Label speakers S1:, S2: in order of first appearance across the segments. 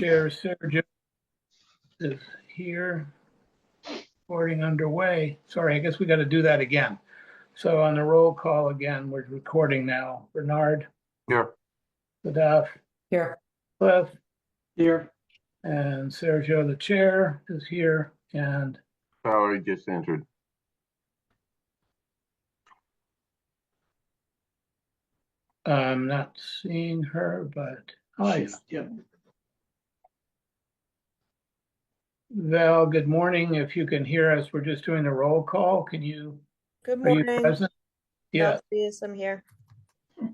S1: Chair Sergio is here. Recording underway. Sorry, I guess we got to do that again. So on the roll call again, we're recording now. Bernard,
S2: Here.
S1: Sadaf,
S3: Here.
S1: Cliff,
S2: Here.
S1: and Sergio, the chair, is here. And
S2: Valerie just entered.
S1: I'm not seeing her, but hi.
S2: Yep.
S1: Val, good morning. If you can hear us, we're just doing the roll call. Can you,
S4: Good
S1: are you
S4: morning.
S1: present? Yeah,
S4: Yes, I'm here.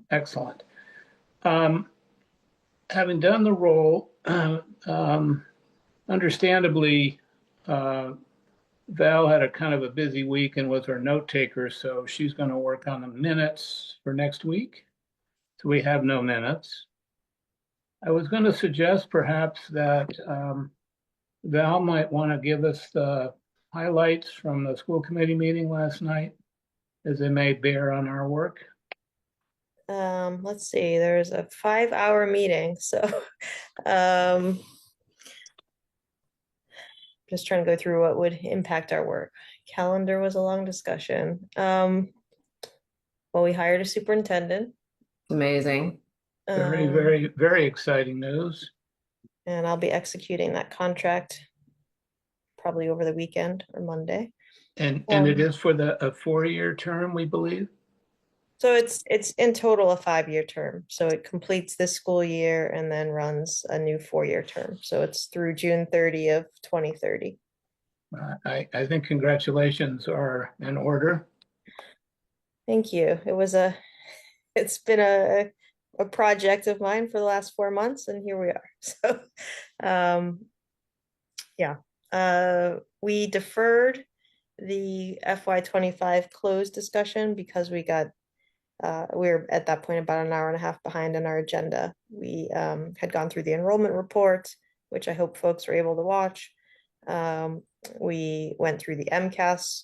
S1: excellent. Having done the roll, understandably, Val had a kind of a busy week and was our note taker, so she's going to work on the minutes for next week. So we have no minutes. I was going to suggest perhaps that Val might want to give us the highlights from the school committee meeting last night, as they may bear on our work.
S4: Let's see, there's a 5-hour meeting, so just trying to go through what would impact our work. Calendar was a long discussion. Well, we hired a superintendent.
S3: Amazing.
S1: Very exciting news.
S4: And I'll be executing that contract probably over the weekend or Monday.
S1: And it is for a 4-year term, we believe.
S4: So it's in total a 5-year term. So it completes this school year and then runs a new 4-year term. So it's through June 30 of 2030.
S1: I think congratulations are in order.
S4: Thank you. It's been a project of mine for the last 4 months, and here we are. So, we deferred the FY25 close discussion because we were at that point about an hour and a half behind on our agenda. We had gone through the enrollment report, which I hope folks were able to watch. We went through the MCAS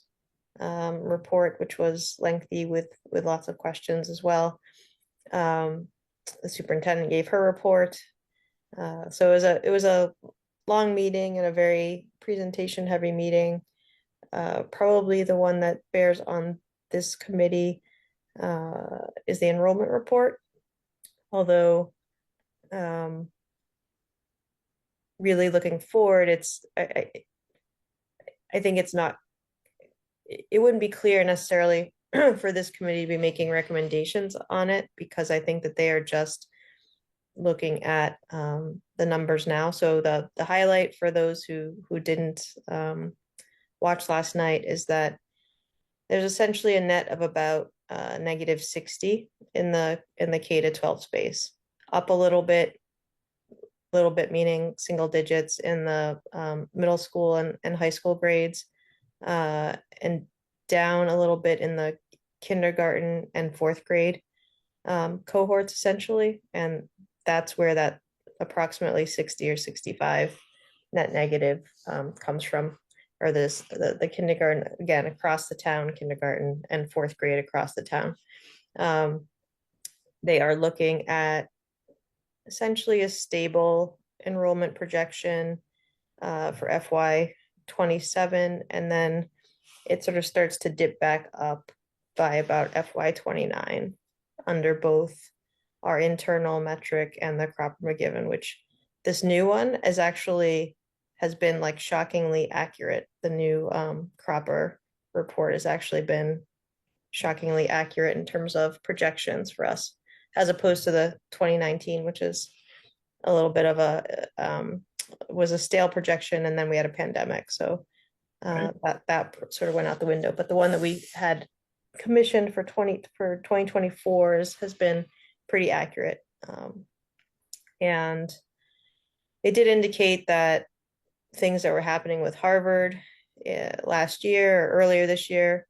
S4: report, which was lengthy with lots of questions as well. The superintendent gave her report. So it was a long meeting and a very presentation heavy meeting. Probably the one that bears on this committee is the enrollment report. Although really looking forward, I think it wouldn't be clear necessarily for this committee to be making recommendations on it, because I think that they are just looking at the numbers now. So the highlight for those who didn't watch last night is that there's essentially a net of about -60 in the K-12 space, up a little bit meaning single digits in the middle school and high school grades, and down a little bit in the kindergarten and fourth grade cohorts essentially. And that's where that approximately 60 or 65 net negative comes from, or the kindergarten, again, across the town, kindergarten and fourth grade across the town. They are looking at essentially a stable enrollment projection for FY27, and then it sort of starts to dip back up by about FY29 under both our internal metric and the Cropper McGiven, which this new one has been like shockingly accurate. The new Cropper report has actually been shockingly accurate in terms of projections for us, as opposed to the 2019, which is a little bit of was a stale projection, and then we had a pandemic. So that sort of went out the window. But the one that we had commissioned for 2024 has been pretty accurate. And it did indicate that things that were happening with Harvard last year or earlier this year,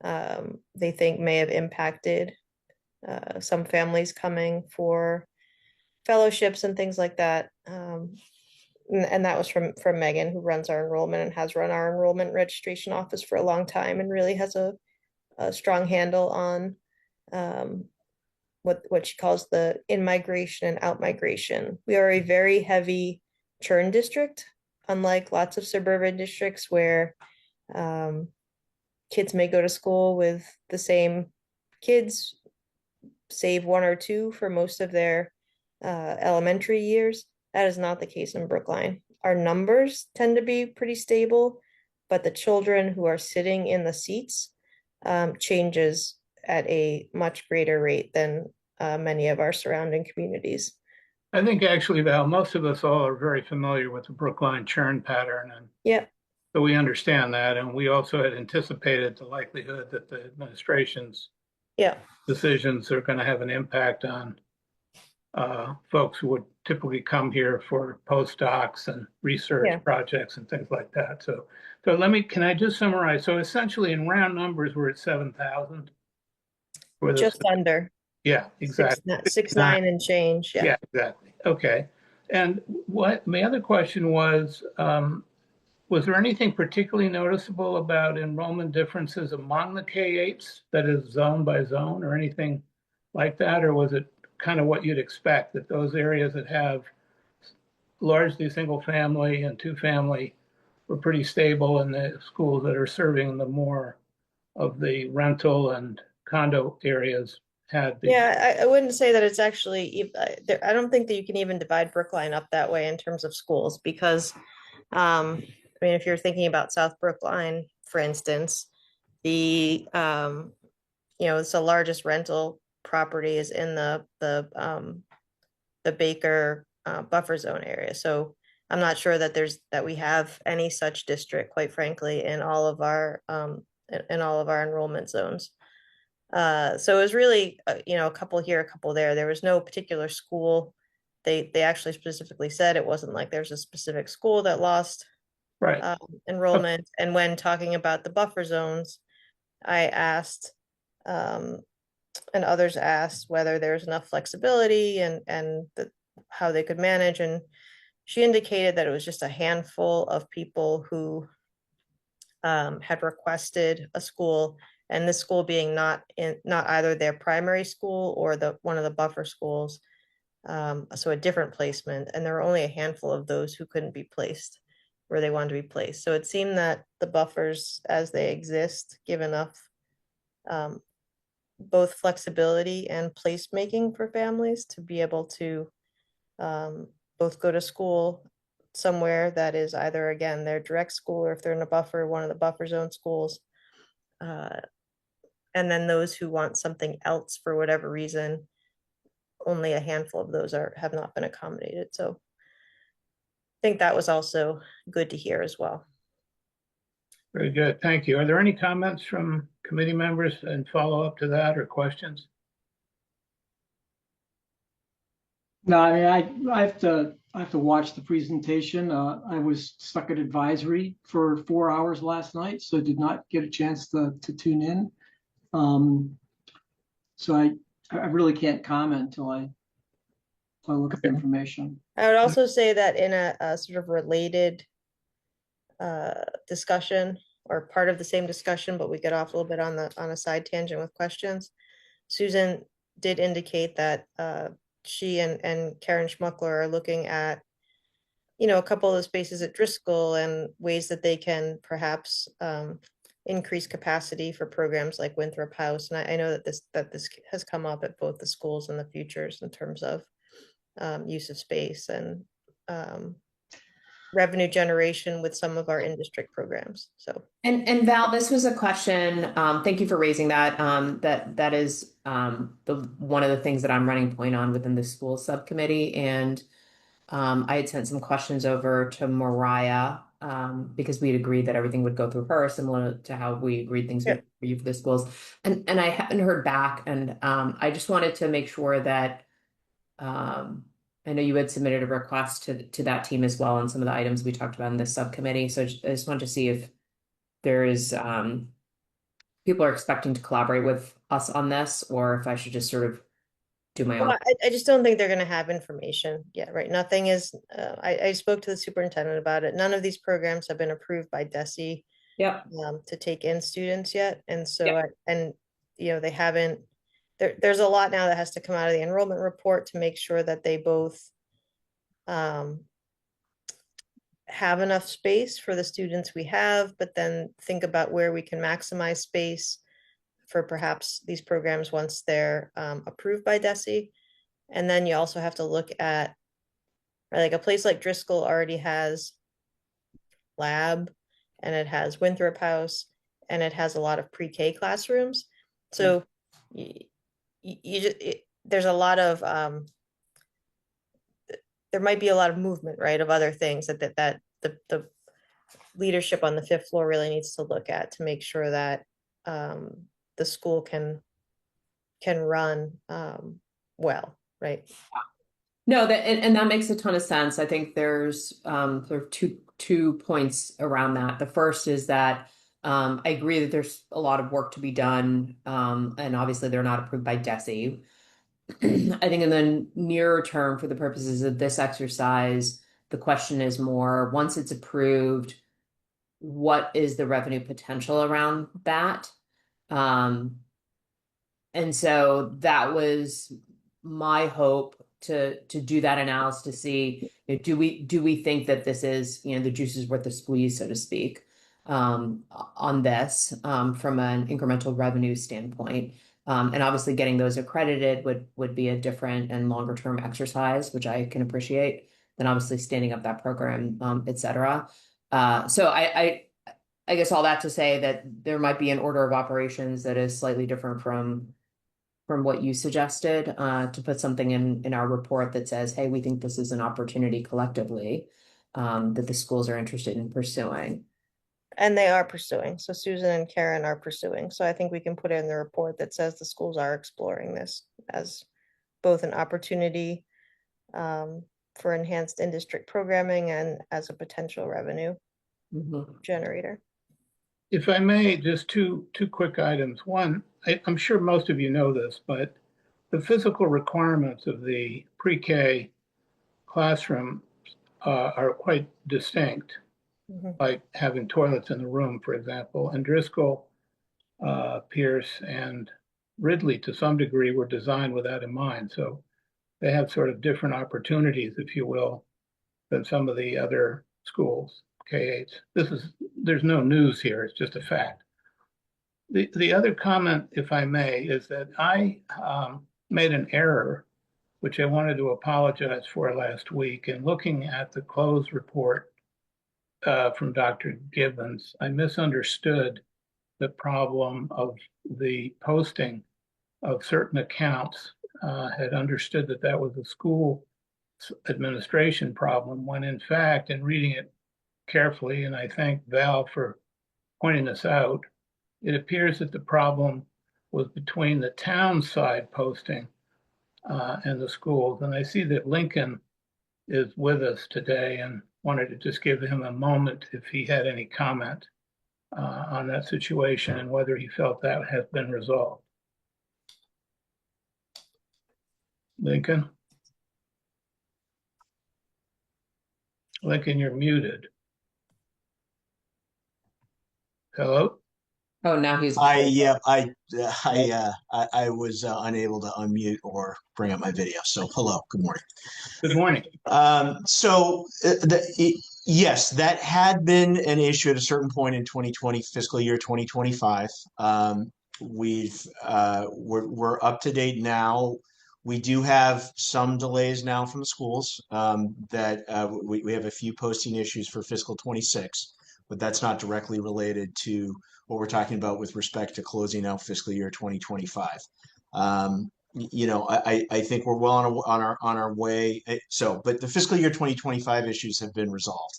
S4: they think may have impacted some families coming for fellowships and things like that. And that was from Megan, who runs our enrollment and has run our enrollment registration office for a long time, and really has a strong handle on what she calls the in-migration and out-migration. We are a very heavy churn district, unlike lots of suburban districts where kids may go to school with the same kids, save one or two for most of their elementary years. That is not the case in Brookline. Our numbers tend to be pretty stable, but the children who are sitting in the seats changes at a much greater rate than many of our surrounding communities.
S1: I think actually, Val, most of us all are very familiar with the Brookline churn pattern, and
S4: Yep.
S1: so we understand that. And we also had anticipated the likelihood that the administration's
S4: Yep.
S1: decisions are going to have an impact on folks who would typically come here for postdocs and research
S4: Yeah.
S1: projects and things like that. So can I just summarize? So essentially, in round numbers, we're at 7,000 for this.
S4: Just under
S1: Yeah, exactly.
S4: 6.9 and change. Yeah.
S1: Yeah, exactly. Okay. And what my other question was there anything particularly noticeable about enrollment differences among the K-8s, that is zone by zone, or anything like that? Or was it kind of what you'd expect, that those areas that have largely single family and two family were pretty stable, and the schools that are serving the more of the rental and condo areas had the
S4: Yeah, I wouldn't say that it's actually, I don't think that you can even divide Brookline up that way in terms of schools because, I mean, if you're thinking about South Brookline, for instance, it's the largest rental property is in the Baker buffer zone area. So I'm not sure that we have any such district, quite frankly, in all of our enrollment zones. So it was really, a couple here, a couple there. There was no particular school. They actually specifically said it wasn't like there's a specific school that lost
S1: right.
S4: enrollment. And when talking about the buffer zones, I asked, and others asked whether there's enough flexibility and how they could manage. And she indicated that it was just a handful of people who had requested a school, and this school being not either their primary school or one of the buffer schools, so a different placement. And there were only a handful of those who couldn't be placed where they wanted to be placed. So it seemed that the buffers as they exist give enough both flexibility and placemaking for families to be able to both go to school somewhere that is either, again, their direct school, or if they're in a buffer, one of the buffer zone schools. And then those who want something else for whatever reason, only a handful of those have not been accommodated. So I think that was also good to hear as well.
S1: Very good. Thank you. Are there any comments from committee members and follow up to that, or questions?
S3: No, I mean, I have to watch the presentation. I was stuck at advisory for 4 hours last night, so did not get a chance to tune in. So I really can't comment until I look at the information.
S4: I would also say that in a sort of related discussion, or part of the same discussion, but we get off a little bit on a side tangent with questions. Susan did indicate that she and Karen Schmuckler are looking at, a couple of the spaces at Driscoll and ways that they can perhaps increase capacity for programs like Winthrop House. And I know that this has come up at both the schools and the futures in terms of use of space and revenue generation with some of our in-district programs. So
S5: and Val, this was a question. Thank you for raising that. That is one of the things that I'm running point on within the school subcommittee, and I had sent some questions over to Mariah because we had agreed that everything would go through her, similar to how we agreed things would for you for the schools. And I haven't heard back, and I just wanted to make sure that. I know you had submitted a request to that team as well on some of the items we talked about in this subcommittee. So I just wanted to see if there is people are expecting to collaborate with us on this, or if I should just sort of do my own.
S4: I just don't think they're going to have information yet, right? Nothing is. I spoke to the superintendent about it. None of these programs have been approved by DESE to take in students yet, and so they haven't. There's a lot now that has to come out of the enrollment report to make sure that they both have enough space for the students we have, but then think about where we can maximize space for perhaps these programs once they're approved by DESE. And then you also have to look at, right, like a place like Driscoll already has lab, and it has Winthrop House, and it has a lot of pre-K classrooms. So there's a lot of there might be a lot of movement, right, of other things that the leadership on the fifth floor really needs to look at to make sure that the school can run well, right?
S5: No, and that makes a ton of sense. I think there's sort of two points around that. The first is that I agree that there's a lot of work to be done, and obviously they're not approved by DESE. I think in the nearer term, for the purposes of this exercise, the question is more, once it's approved, what is the revenue potential around that? And so that was my hope to do that analysis to see, do we think that this is, the juice is worth the squeeze, so to speak, on this from an incremental revenue standpoint. And obviously getting those accredited would be a different and longer term exercise, which I can appreciate, than obviously standing up that program, et cetera. So I guess all that to say that there might be an order of operations that is slightly different from what you suggested, to put something in our report that says, hey, we think this is an opportunity collectively that the schools are interested in pursuing.
S4: And they are pursuing. So Susan and Karen are pursuing. So I think we can put in the report that says the schools are exploring this as both an opportunity for enhanced in-district programming and as a potential revenue generator.
S1: If I may, just two quick items. One, I'm sure most of you know this, but the physical requirements of the pre-K classroom are quite distinct, like having toilets in the room, for example. And Driscoll, Pierce, and Ridley, to some degree, were designed with that in mind. So they have sort of different opportunities, if you will, than some of the other schools, K-8s. There's no news here, it's just a fact. The other comment, if I may, is that I made an error, which I wanted to apologize for last week. In looking at the close report from Dr. Gibbons, I misunderstood the problem of the posting of certain accounts, had understood that that was a school administration problem, when in fact, in reading it carefully, and I thank Val for pointing this out, it appears that the problem was between the town side posting and the schools. And I see that Lincoln is with us today and wanted to just give him a moment if he had any comment on that situation and whether he felt that has been resolved. Lincoln? Lincoln, you're muted. Hello?
S5: Oh, now he's.
S6: I was unable to unmute or bring up my video. So hello, good morning.
S1: Good morning.
S6: Yes, that had been an issue at a certain point in 2020, fiscal year 2025. We're up to date now. We do have some delays now from the schools. We have a few posting issues for fiscal 26, but that's not directly related to what we're talking about with respect to closing out fiscal year 2025. I think we're well on our way. But the fiscal year 2025 issues have been resolved.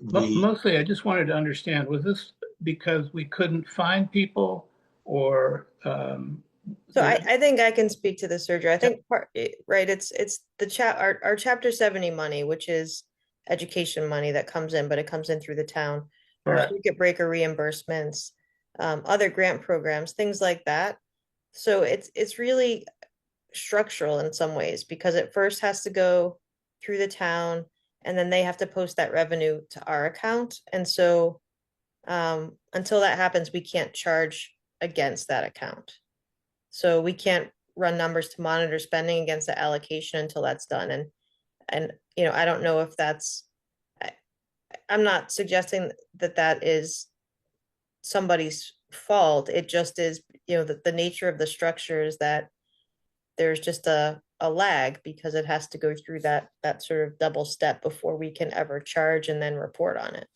S1: Mostly, I just wanted to understand, was this because we couldn't find people or?
S4: So I think I can speak to the surgery. I think right. It's the our Chapter 70 money, which is education money that comes in, but it comes in through the town. Our circuit breaker reimbursements, other grant programs, things like that. So it's really structural in some ways, because it first has to go through the town and then they have to post that revenue to our account. And so until that happens, we can't charge against that account. So we can't run numbers to monitor spending against the allocation until that's done. And I don't know if that's, I'm not suggesting that that is somebody's fault. It just is, the nature of the structure is that there's just a lag because it has to go through that sort of double step before we can ever charge and then report on it.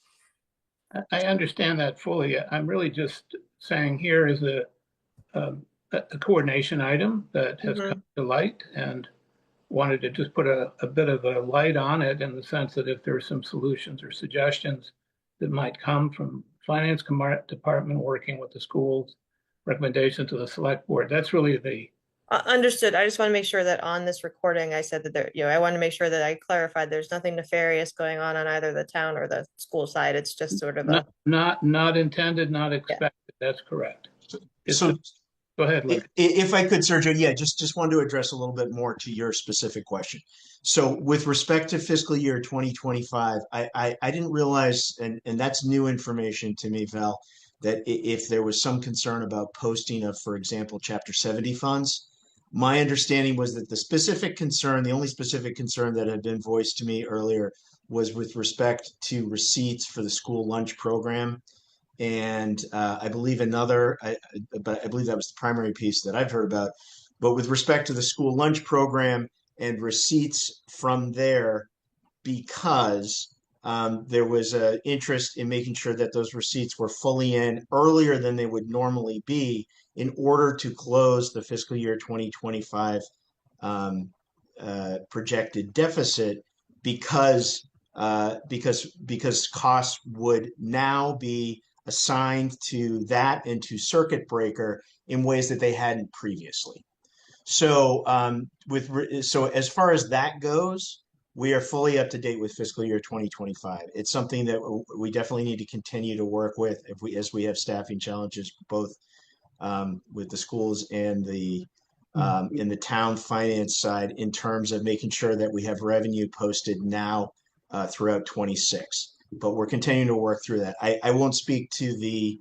S1: I understand that fully. I'm really just saying here is a coordination item that has come to light and wanted to just put a bit of a light on it in the sense that if there are some solutions or suggestions that might come from finance department working with the schools, recommendation to the select board, that's really the
S4: Understood. I just want to make sure that on this recording, I said that I want to make sure that I clarified there's nothing nefarious going on either the town or the school side. It's just sort of
S1: not intended, not expected. That's correct.
S6: So
S1: Go ahead, Luke.
S6: If I could, Sergio, yeah, just wanted to address a little bit more to your specific question. So with respect to fiscal year 2025, I didn't realize, and that's new information to me, Val, that if there was some concern about posting of, for example, Chapter 70 funds. My understanding was that the only specific concern that had been voiced to me earlier was with respect to receipts for the school lunch program. And I believe but I believe that was the primary piece that I've heard about. But with respect to the school lunch program and receipts from there, because there was an interest in making sure that those receipts were fully in earlier than they would normally be in order to close the fiscal year 2025 projected deficit, because costs would now be assigned to that and to circuit breaker in ways that they hadn't previously. So so as far as that goes, we are fully up to date with fiscal year 2025. It's something that we definitely need to continue to work with as we have staffing challenges, both with the schools and in the town finance side, in terms of making sure that we have revenue posted now throughout 26. But we're continuing to work through that. I won't speak to the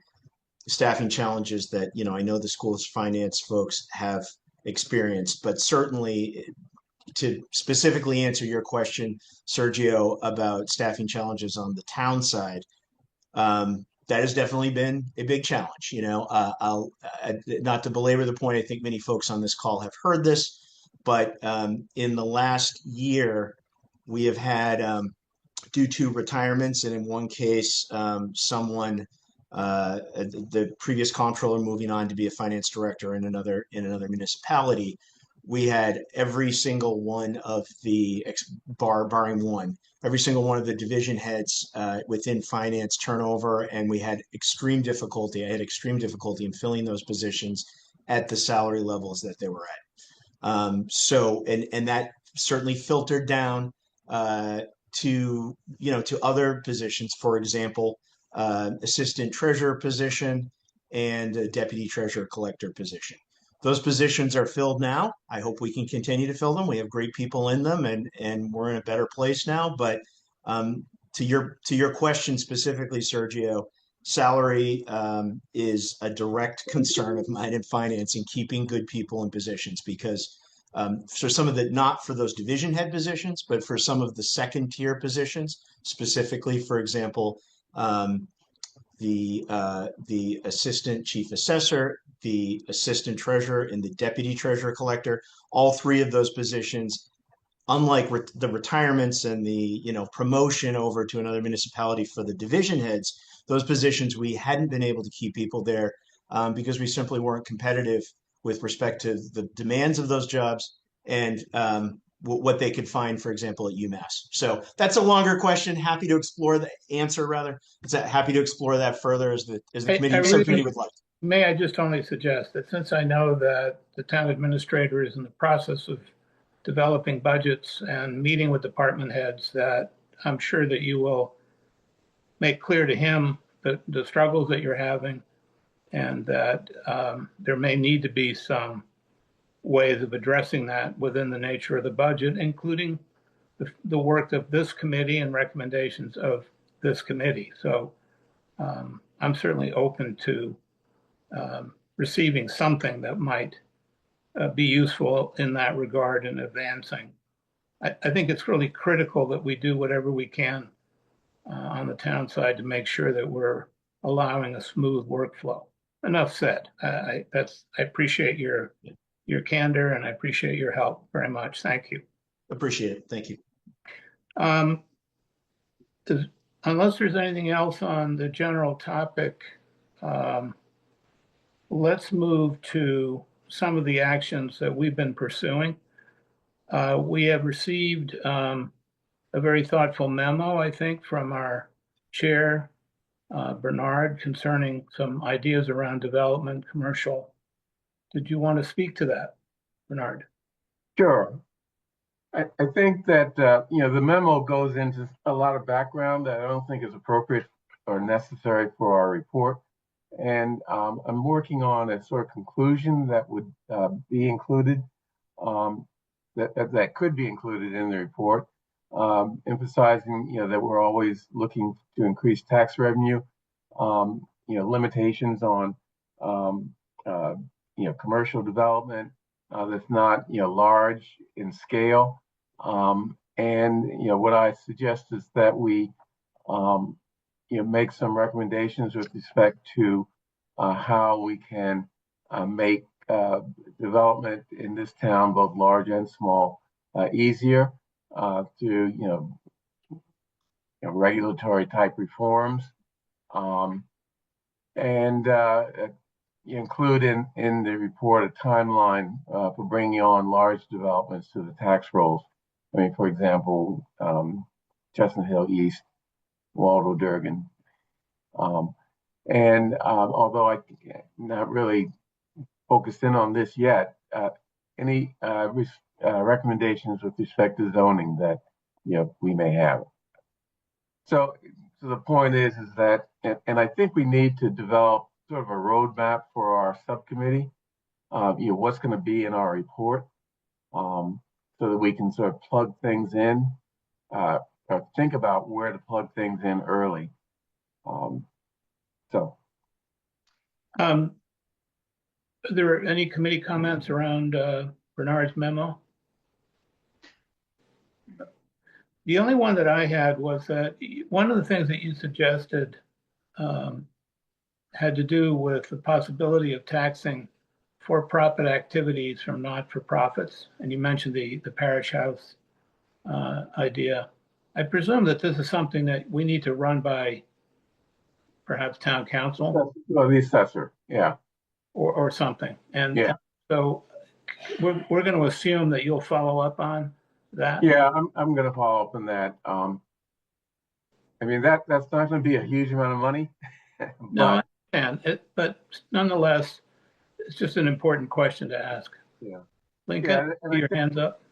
S6: staffing challenges that I know the school's finance folks have experienced, but certainly to specifically answer your question, Sergio, about staffing challenges on the town side, that has definitely been a big challenge. I'll not to belabor the point. I think many folks on this call have heard this, but in the last year, we have had, due to retirements, and in one case, the previous comptroller moving on to be a finance director in another municipality, we had every single one of the barring one, every single one of the division heads within finance turnover, and we had extreme difficulty. I had extreme difficulty in filling those positions at the salary levels that they were at. So that certainly filtered down to other positions, for example, assistant treasurer position and a deputy treasurer collector position. Those positions are filled now. I hope we can continue to fill them. We have great people in them, and we're in a better place now. But to your question specifically, Sergio, salary is a direct concern of mine in finance, in keeping good people in positions, because for some of not for those division head positions, but for some of the second tier positions, specifically, for example, the assistant chief assessor, the assistant treasurer, and the deputy treasurer collector, all three of those positions, unlike the retirements and the promotion over to another municipality for the division heads, those positions we hadn't been able to keep people there because we simply weren't competitive with respect to the demands of those jobs and what they could find, for example, at UMass. So that's a longer question. Happy to explore the answer, rather. Happy to explore that further as the subcommittee would like.
S1: May I just only suggest that since I know that the town administrator is in the process of developing budgets and meeting with department heads, that I'm sure that you will make clear to him the struggles that you're having, and that there may need to be some ways of addressing that within the nature of the budget, including the work of this committee and recommendations of this committee. So I'm certainly open to receiving something that might be useful in that regard in advancing. I think it's really critical that we do whatever we can on the town side to make sure that we're allowing a smooth workflow. Enough said. I appreciate your candor, and I appreciate your help very much. Thank you.
S6: Appreciate it. Thank you.
S1: Um, Unless there's anything else on the general topic, um, let's move to some of the actions that we've been pursuing. We have received a very thoughtful memo, I think, from our chair, Bernard, concerning some ideas around development, commercial. Did you want to speak to that, Bernard?
S2: Sure. I think that, the memo goes into a lot of background that I don't think is appropriate or necessary for our report. And I'm working on a sort of conclusion that would be included, that could be included in the report, emphasizing, that we're always looking to increase tax revenue, limitations on, commercial development that's not, large in scale. What I suggest is that we, make some recommendations with respect to how we can make development in this town, both large and small, easier through, regulatory type reforms, and include in the report a timeline for bringing on large developments to the tax rolls. I mean, for example, Chestnut Hill East, Waldo Durgan. Although I'm not really focused in on this yet, any recommendations with respect to zoning that we may have. So the point is that, and I think we need to develop sort of a roadmap for our subcommittee. What's going to be in our report, so that we can sort of plug things in, or think about where to plug things in early.
S1: Are there any committee comments around Bernard's memo? The only one that I had was that one of the things that you suggested had to do with the possibility of taxing for-profit activities from not-for-profits, and you mentioned the parish house idea. I presume that this is something that we need to run by perhaps town council.
S2: Well, the assessor, yeah.
S1: Or something. And
S2: Yeah.
S1: so we're going to assume that you'll follow up on that.
S2: Yeah, I'm going to follow up on that. I mean, that's not going to be a huge amount of money.
S1: No, I understand. But nonetheless, it's just an important question to ask.
S2: Yeah.
S1: Lincoln, your hands up.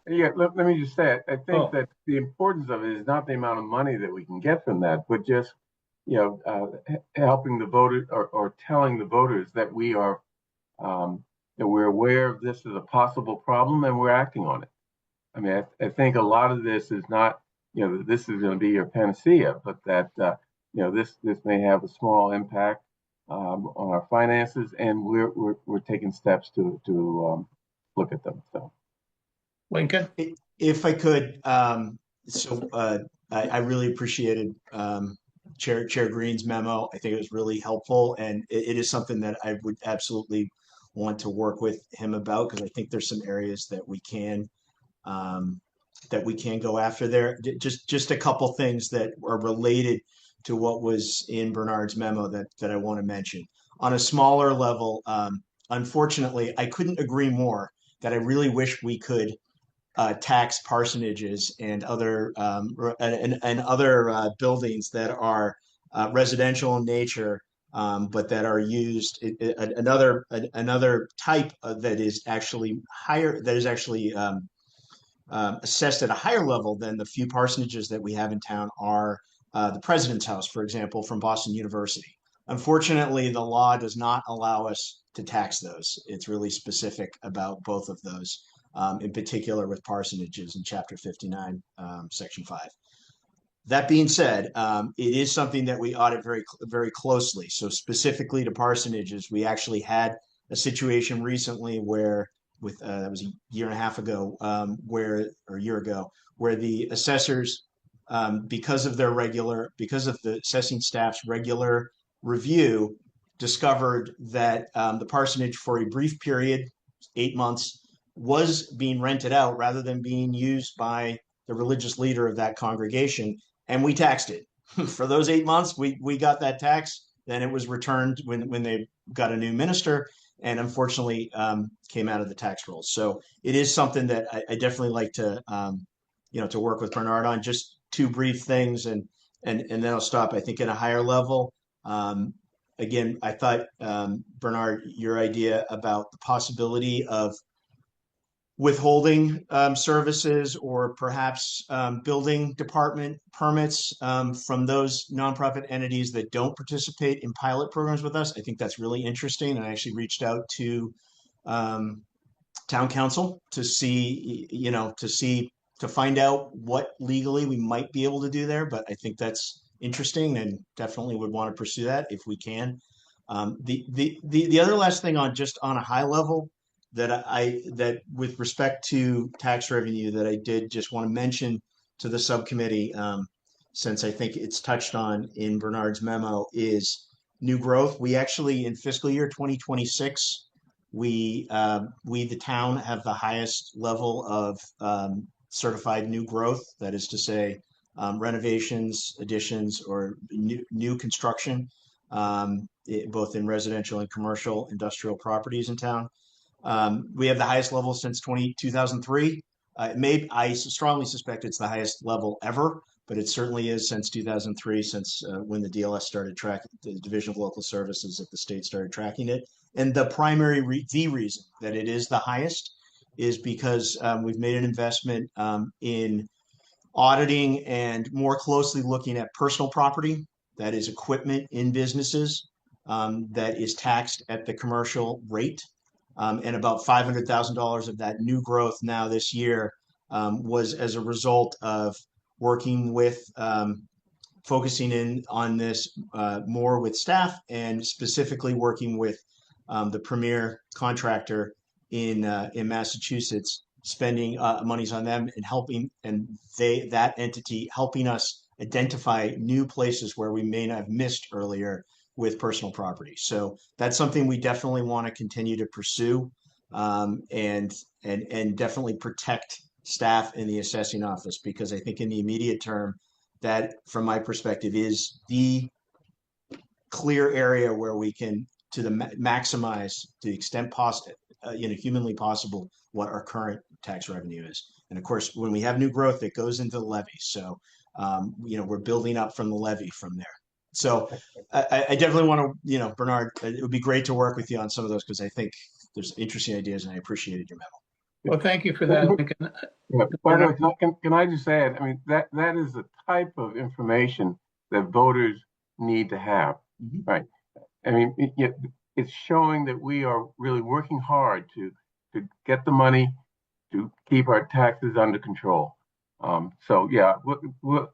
S2: Yeah, let me just say it. I think that the importance of it is not the amount of money that we can get from that, but just, helping the voter or telling the voters that we are, that we're aware of this as a possible problem and we're acting on it. I mean, I think a lot of this is not, this is going to be your panacea, but that, this may have a small impact on our finances, and we're taking steps to look at them. So,
S1: Lincoln?
S6: If I could, I really appreciated Chair Green's memo. I think it was really helpful, and it is something that I would absolutely want to work with him about, because I think there's some areas that we can go after there. Just a couple things that are related to what was in Bernard's memo that I want to mention. On a smaller level, unfortunately, I couldn't agree more that I really wish we could tax parsonages and other buildings that are residential in nature, but that are used another type that is actually higher, that is actually assessed at a higher level than the few parsonages that we have in town are the President's House, for example, from Boston University. Unfortunately, the law does not allow us to tax those. It's really specific about both of those, in particular with parsonages in Chapter 59, Section 5. That being said, it is something that we audit very, very closely. So specifically to parsonages, we actually had a situation recently where, that was a year and a half ago, or a year ago, where the assessors because of the assessing staff's regular review, discovered that the parsonage for a brief period, 8 months, was being rented out rather than being used by the religious leader of that congregation, and we taxed it. For those 8 months, we got that tax. Then it was returned when they got a new minister, and unfortunately came out of the tax rolls. So it is something that I definitely like to to work with Bernard on. Just two brief things, and then I'll stop. I think at a higher level. Again, I thought Bernard, your idea about the possibility of withholding services or perhaps building department permits from those nonprofit entities that don't participate in pilot programs with us. I think that's really interesting. And I actually reached out to town council to see, to find out what legally we might be able to do there. But I think that's interesting and definitely would want to pursue that if we can. The other last thing on a high level that with respect to tax revenue that I did just want to mention to the subcommittee, since I think it's touched on in Bernard's memo, is new growth. We actually, in fiscal year 2026, we the town have the highest level of certified new growth. That is to say, renovations, additions, or new construction, both in residential and commercial industrial properties in town. We have the highest level since 2003. I strongly suspect it's the highest level ever, but it certainly is since 2003, since when the DLS started tracking, the Division of Local Services at the state started tracking it. And the primary reason that it is the highest is because we've made an investment in auditing and more closely looking at personal property, that is equipment in businesses, that is taxed at the commercial rate. And about $500,000 of that new growth now this year was as a result of working with, focusing in on this more with staff, and specifically working with the premier contractor in Massachusetts, spending monies on them and helping, and that entity helping us identify new places where we may not have missed earlier with personal property. So that's something we definitely want to continue to pursue, and definitely protect staff in the assessing office, because I think in the immediate term, that, from my perspective, is the clear area where we can, to the maximize to the extent possible, humanly possible, what our current tax revenue is. And of course, when we have new growth, it goes into the levy. So, we're building up from the levy from there. So I definitely want to, Bernard, it would be great to work with you on some of those, because I think there's interesting ideas, and I appreciated your memo.
S1: Well, thank you for that, Lincoln.
S2: Yeah, by the way, can I just add, I mean, that is the type of information that voters need to have, right? I mean, it's showing that we are really working hard to get the money to keep our taxes under control. So yeah, we'll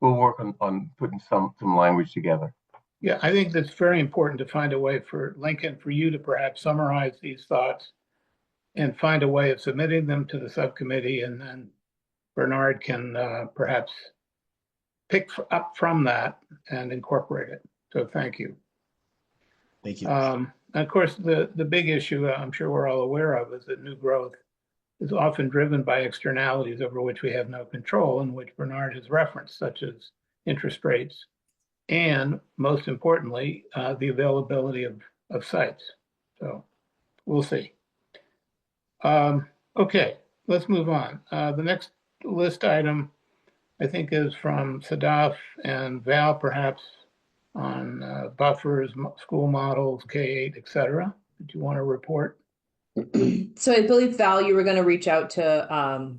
S2: work on putting some language together.
S1: Yeah, I think that's very important to find a way for Lincoln, for you to perhaps summarize these thoughts and find a way of submitting them to the subcommittee, and then Bernard can perhaps pick up from that and incorporate it. So thank you.
S6: Thank you.
S1: And of course, the big issue I'm sure we're all aware of is that new growth is often driven by externalities over which we have no control, and which Bernard has referenced, such as interest rates, and most importantly, the availability of sites. So we'll see. Okay, let's move on. The next list item, I think, is from Sadaf and Val, perhaps, on buffers, school models, K-8, et cetera. Did you want to report?
S5: So I believe, Val, you were going to reach out to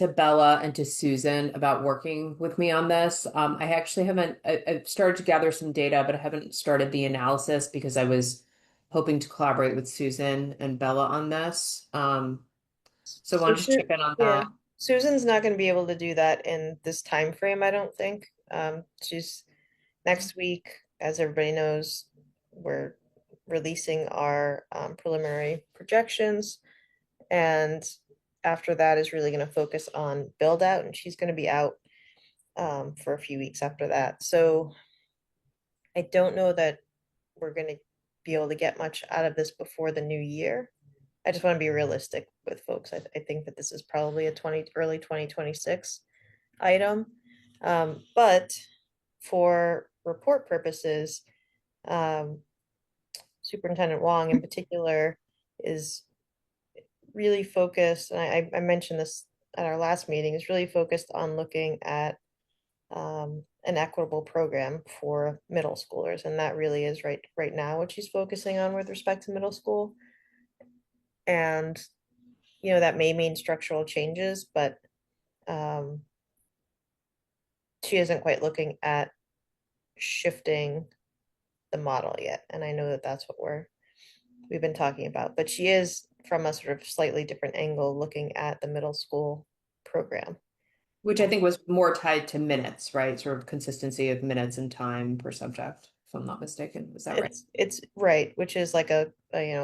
S5: Bella and to Susan about working with me on this. I actually haven't, I've started to gather some data, but I haven't started the analysis because I was hoping to collaborate with Susan and Bella on this. So why don't you check in on that?
S4: Susan's not going to be able to do that in this time frame, I don't think. She's next week, as everybody knows, we're releasing our preliminary projections, and after that is really going to focus on build out, and she's going to be out for a few weeks after that. So I don't know that we're going to be able to get much out of this before the new year. I just want to be realistic with folks. I think that this is probably a early 2026 item. But for report purposes, Superintendent Wong in particular is really focused, and I mentioned this at our last meeting, is really focused on looking at an equitable program for middle schoolers. And that really is right now what she's focusing on with respect to middle school. And, that may mean structural changes, but she isn't quite looking at shifting the model yet. And I know that that's what we've been talking about, but she is from a sort of slightly different angle looking at the middle school program.
S5: Which I think was more tied to minutes, right? Sort of consistency of minutes and time per subject, if I'm not mistaken. Is that right?
S4: It's right, which is like a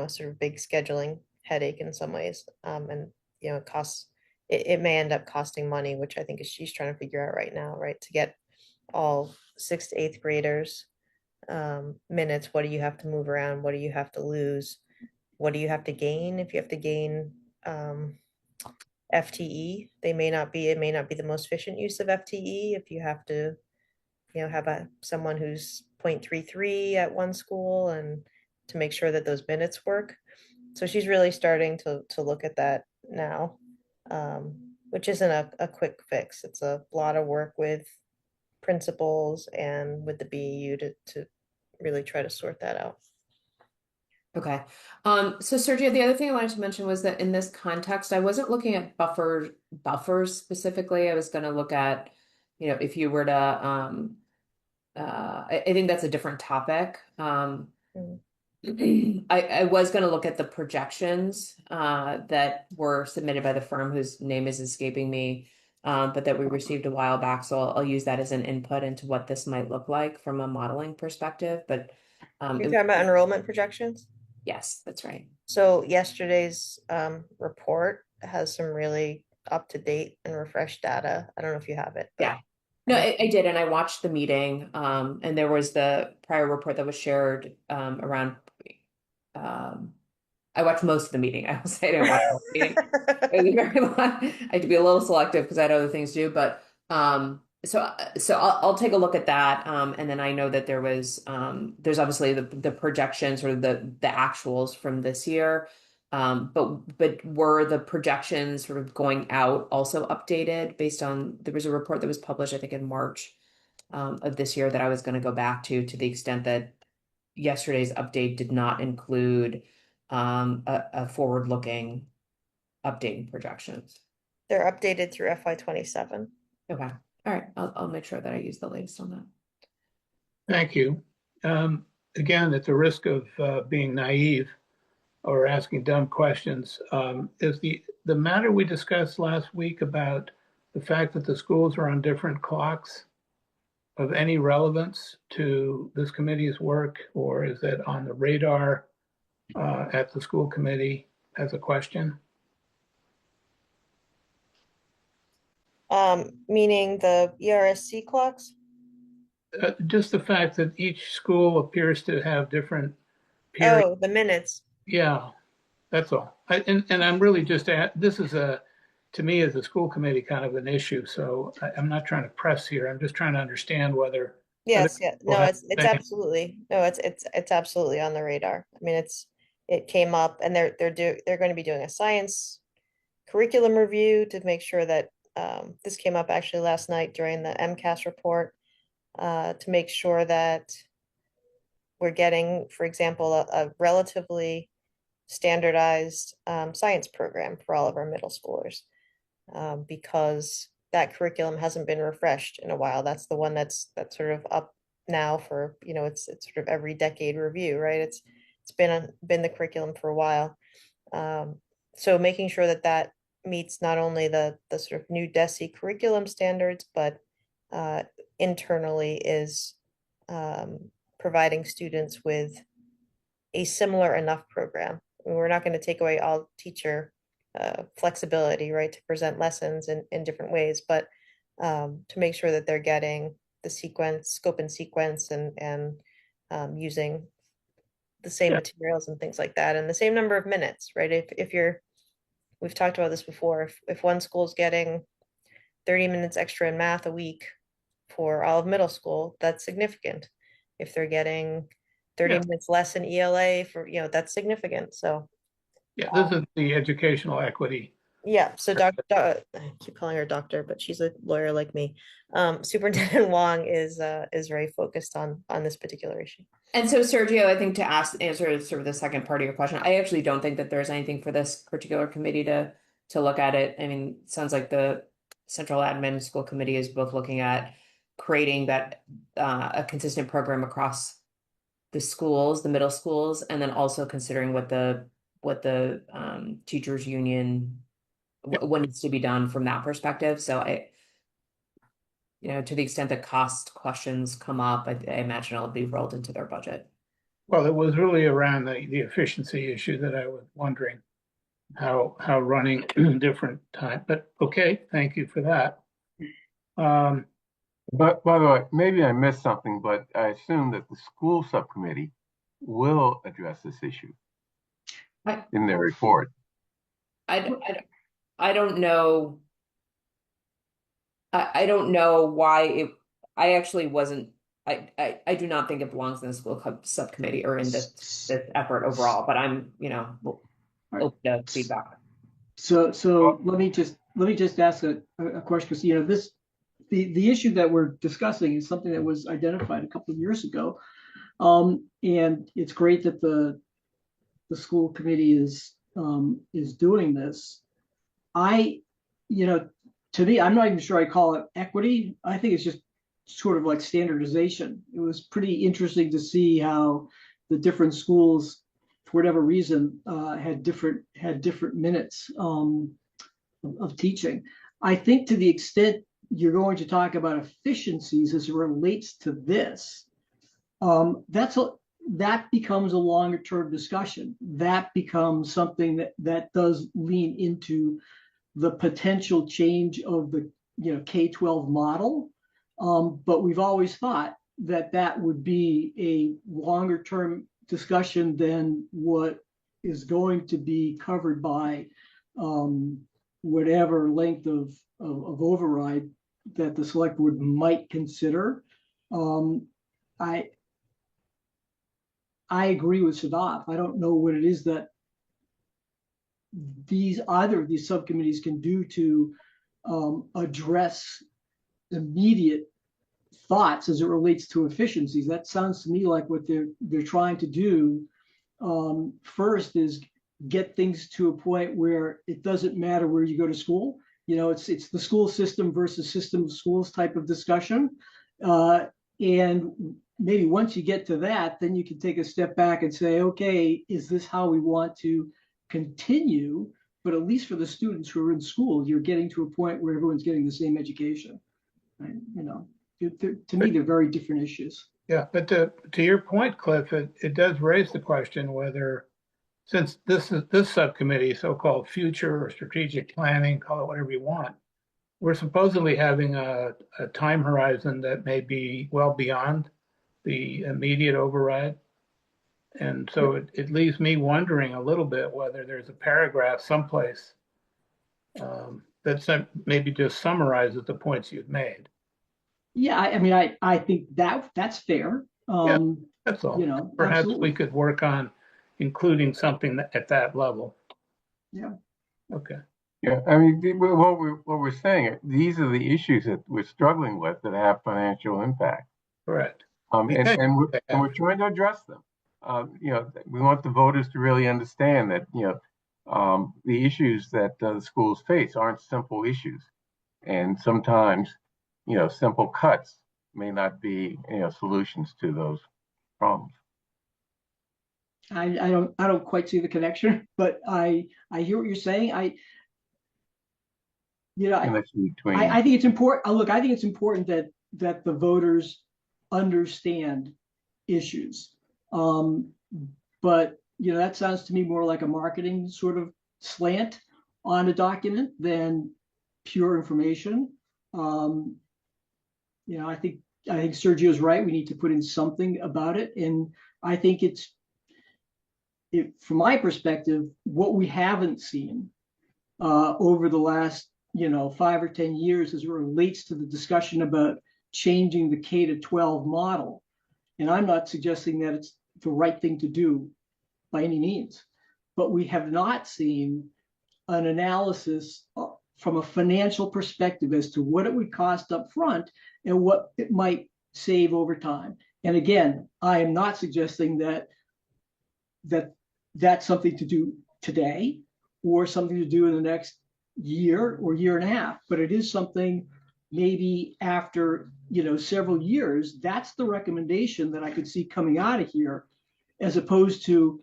S4: sort of big scheduling headache in some ways. And it may end up costing money, which I think is she's trying to figure out right now, right? To get all 6th to 8th graders minutes, what do you have to move around? What do you have to lose? What do you have to gain? If you have to gain FTE, it may not be the most efficient use of FTE if you have to, have someone who's 0.33 at one school and to make sure that those minutes work. So she's really starting to look at that now, which isn't a quick fix. It's a lot of work with principals and with the BEU to really try to sort that out.
S5: Okay. So Sergio, the other thing I wanted to mention was that in this context, I wasn't looking at buffers specifically. I was going to look at, if you were to, I think that's a different topic. I was going to look at the projections that were submitted by the firm whose name is escaping me, but that we received a while back. So I'll use that as an input into what this might look like from a modeling perspective. But
S4: You're talking about enrollment projections?
S5: yes, that's right.
S4: So yesterday's report has some really up-to-date and refreshed data. I don't know if you have it.
S5: Yeah. No, I did, and I watched the meeting, and there was the prior report that was shared around. I watched most of the meeting. I will say I didn't watch the whole meeting. It was very long. I had to be a little selective because I had other things to do. But so I'll take a look at that, and then I know that there's obviously the projections or the actuals from this year. But were the projections sort of going out also updated based on, there was a report that was published, I think in March of this year that I was going to go back to the extent that yesterday's update did not include a forward-looking updating projections.
S4: They're updated through FY27.
S5: Okay. All right. I'll make sure that I use the latest on that.
S1: Thank you. Again, at the risk of being naive or asking dumb questions, is the matter we discussed last week about the fact that the schools are on different clocks of any relevance to this committee's work, or is it on the radar at the school committee as a question?
S4: Meaning the ERSC clocks?
S1: Just the fact that each school appears to have different periods.
S4: Oh, the minutes.
S1: Yeah, that's all. And I'm really just this is to me as a school committee kind of an issue. So I'm not trying to press here. I'm just trying to understand whether.
S4: Yes, yeah, no, it's absolutely, no, it's absolutely on the radar. I mean, it came up, and they're going to be doing a science curriculum review to make sure that this came up actually last night during the MCAS report, to make sure that we're getting, for example, a relatively standardized science program for all of our middle schoolers, because that curriculum hasn't been refreshed in a while. That's the one that's sort of up now for, it's sort of every decade review, right? It's been the curriculum for a while. So making sure that meets not only the sort of new DESE curriculum standards, but internally is providing students with a similar enough program. I mean, we're not going to take away all teacher flexibility, right, to present lessons in different ways, but to make sure that they're getting the scope and sequence and using the same
S1: Yeah.
S4: materials and things like that, and the same number of minutes, right? If you're, we've talked about this before, if one school's getting 30 minutes extra in math a week for all of middle school, that's significant. If they're getting 30
S1: Yeah.
S4: minutes less in ELA for, that's significant. So
S1: Yeah, this is the educational equity.
S4: yeah, so I keep calling her doctor, but she's a lawyer like me. Superintendent Wong is very focused on this particular issue.
S5: And so, Sergio, I think to answer sort of the second part of your question, I actually don't think that there's anything for this particular committee to look at it. I mean, it sounds like the central admin school committee is both looking at creating that a consistent program across the schools, the middle schools, and then also considering what the teachers union what needs to be done from that perspective. So to the extent that cost questions come up, I imagine it'll be rolled into their budget.
S1: Well, it was really around the efficiency issue that I was wondering how running different time, but okay, thank you for that.
S2: But by the way, maybe I missed something, but I assume that the school subcommittee will address this issue in their report.
S5: I don't know. I don't know why I actually wasn't. I do not think it belongs in the school club subcommittee or in this effort overall. But I'm open to feedback.
S3: So let me just ask a question, because the issue that we're discussing is something that was identified a couple of years ago, and it's great that the school committee is doing this. To me, I'm not even sure I call it equity. I think it's just sort of like standardization. It was pretty interesting to see how the different schools, for whatever reason, had different minutes of teaching. I think to the extent you're going to talk about efficiencies as it relates to this, that becomes a longer term discussion. That becomes something that does lean into the potential change of the K-12 model. But we've always thought that would be a longer term discussion than what is going to be covered by whatever length of override that the select board might consider. I agree with Sadaf. I don't know what it is that either of these subcommittees can do to address immediate thoughts as it relates to efficiencies. That sounds to me like what they're trying to do first is get things to a point where it doesn't matter where you go to school. It's the school system versus system of schools type of discussion. And maybe once you get to that, then you can take a step back and say, okay, is this how we want to continue? But at least for the students who are in school, you're getting to a point where everyone's getting the same education. Right? To me, they're very different issues.
S1: Yeah, but to your point, Cliff, it does raise the question whether, since this subcommittee, so-called future or strategic planning, call it whatever you want, we're supposedly having a time horizon that may be well beyond the immediate override. And so it leaves me wondering a little bit whether there's a paragraph someplace that maybe just summarizes the points you've made.
S3: Yeah, I think that's fair.
S1: Yeah, that's all. Perhaps
S3: absolutely.
S1: we could work on including something at that level.
S3: Yeah.
S1: Okay.
S2: Yeah, what we're saying, these are the issues that we're struggling with that have financial impact.
S1: Correct.
S2: And we're trying to address them. We want the voters to really understand that the issues that the schools face aren't simple issues, and sometimes simple cuts may not be solutions to those problems.
S3: I don't quite see the connection, but I hear what you're saying. I think it's important. Look, I think it's important that the voters understand issues. But that sounds to me more like a marketing sort of slant. on a document than pure information. I think Sergio's right. We need to put in something about it, and I think from my perspective, what we haven't seen over the last 5 or 10 years as it relates to the discussion about changing the K-12 model. And I'm not suggesting that it's the right thing to do by any means, but we have not seen an analysis from a financial perspective as to what it would cost up front and what it might save over time. And again, I am not suggesting that's something to do today or something to do in the next year or year and a half, but it is something maybe after several years. That's the recommendation that I could see coming out of here, as opposed to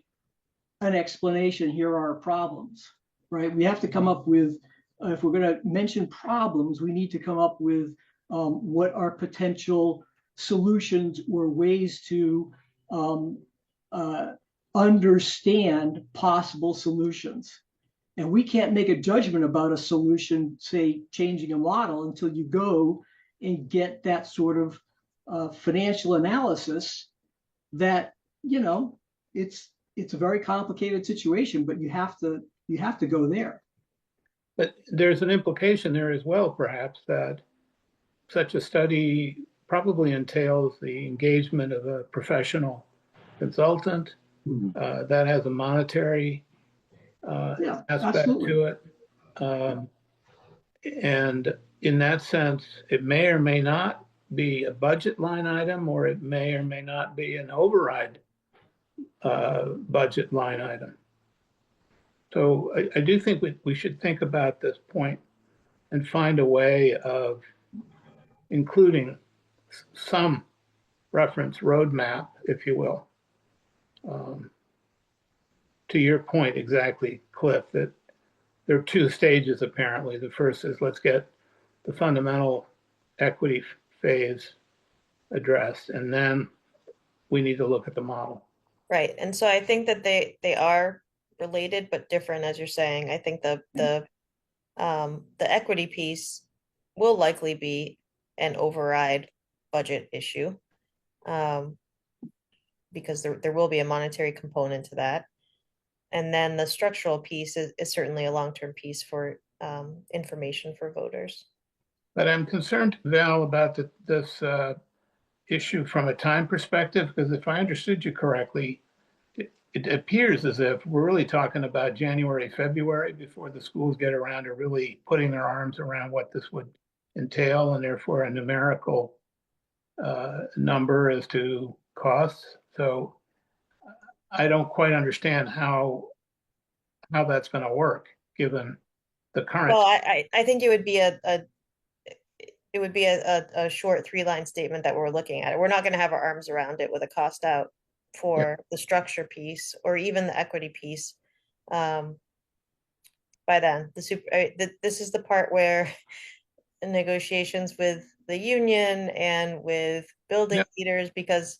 S3: an explanation. Here are our problems, right? We have to come up with, if we're going to mention problems, we need to come up with what are potential solutions or ways to understand possible solutions. And we can't make a judgment about a solution, say changing a model, until you go and get that sort of financial analysis. That it's a very complicated situation, but you have to go there.
S1: But there's an implication there as well, perhaps, that such a study probably entails the engagement of a professional consultant that has a monetary aspect
S3: absolutely.
S1: to it. And in that sense, it may or may not be a budget line item, or it may or may not be an override budget line item. So I do think we should think about this point and find a way of including some reference roadmap, if you will. To your point exactly, Cliff, that there are two stages apparently. The first is let's get the fundamental equity phase addressed, and then we need to look at the model.
S4: Right. And so I think that they are related but different, as you're saying. I think the equity piece will likely be an override budget issue, because there will be a monetary component to that. And then the structural piece is certainly a long-term piece for information for voters.
S1: But I'm concerned, Val, about this issue from a time perspective, because if I understood you correctly, it appears as if we're really talking about January, February before the schools get around to really putting their arms around what this would entail, and therefore a numerical number as to costs. So I don't quite understand how that's going to work given the current.
S4: Well, I think it would be a short 3-line statement that we're looking at. We're not going to have our arms around it with a cost out for the structure piece or even the equity piece. By then, this is the part where negotiations with the union and with building leaders, because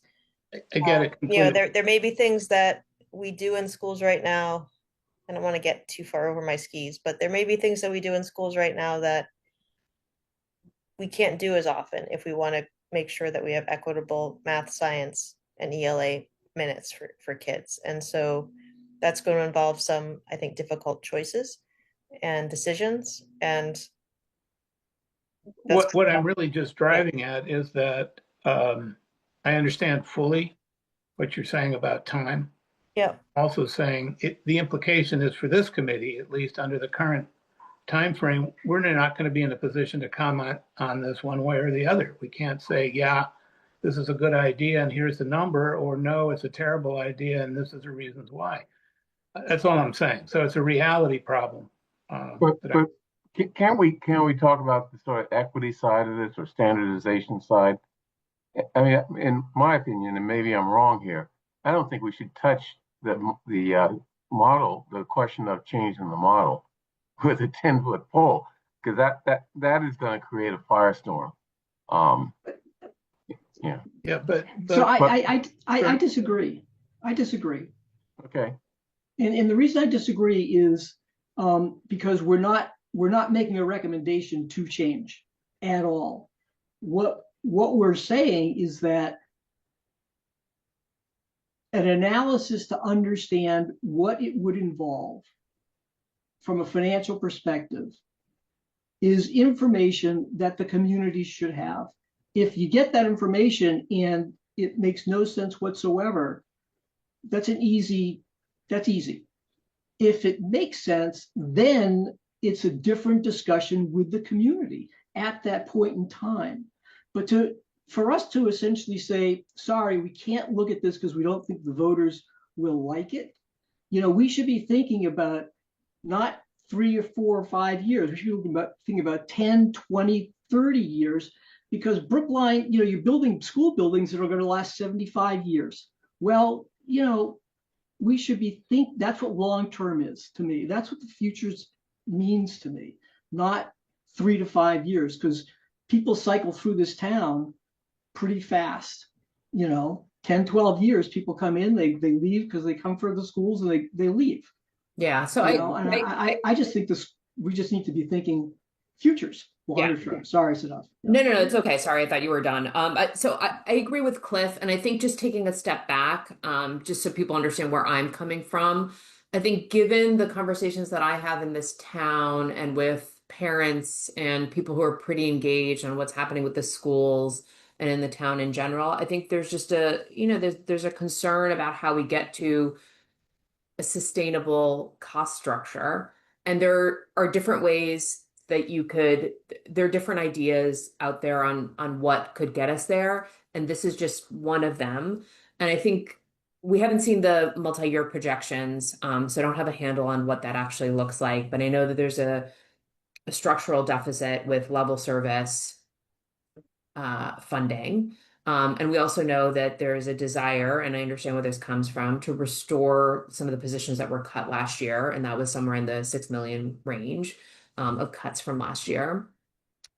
S1: I get it completely.
S4: there may be things that we do in schools right now. I don't want to get too far over my skis, but there may be things that we do in schools right now that we can't do as often if we want to make sure that we have equitable math, science, and ELA minutes for kids. And so that's going to involve some, I think, difficult choices and decisions. And
S1: what I'm really just driving at is that I understand fully what you're saying about time.
S4: Yeah.
S1: Also saying the implication is for this committee, at least under the current time frame, we're not going to be in a position to comment on this one way or the other. We can't say, yeah, this is a good idea and here's the number, or no, it's a terrible idea and this is the reasons why. That's all I'm saying. So it's a reality problem.
S2: But can we talk about the sort of equity side of this or standardization side? I mean, in my opinion, and maybe I'm wrong here, I don't think we should touch the model, the question of changing the model with a 10-foot pole, because that is going to create a firestorm.
S1: Yeah, but
S3: so I disagree. I disagree.
S2: Okay.
S3: And the reason I disagree is because we're not making a recommendation to change at all. What we're saying is that an analysis to understand what it would involve from a financial perspective is information that the community should have. If you get that information and it makes no sense whatsoever, that's easy. If it makes sense, then it's a different discussion with the community at that point in time. But for us to essentially say, sorry, we can't look at this because we don't think the voters will like it, we should be thinking about not 3 or 4 or 5 years. We should be thinking about 10, 20, 30 years, because Brookline, you're building school buildings that are going to last 75 years. Well, we should that's what long-term is to me. That's what the futures means to me, not 3 to 5 years, because people cycle through this town pretty fast. 10, 12 years, people come in, they leave because they come for the schools and they leave.
S5: Yeah. So
S3: I just think we just need to be thinking futures, longer term. Sorry, Siddharth.
S5: No, it's okay. Sorry, I thought you were done. I agree with Cliff, and I think just taking a step back, just so people understand where I'm coming from, I think given the conversations that I have in this town and with parents and people who are pretty engaged on what's happening with the schools and in the town in general, I think there's just there's a concern about how we get to a sustainable cost structure. And there are different ways that there are different ideas out there on what could get us there. And this is just one of them. And I think we haven't seen the multi-year projections, so I don't have a handle on what that actually looks like. But I know that there's a structural deficit with level service funding. And we also know that there is a desire, and I understand where this comes from, to restore some of the positions that were cut last year. And that was somewhere in the 6 million range of cuts from last year.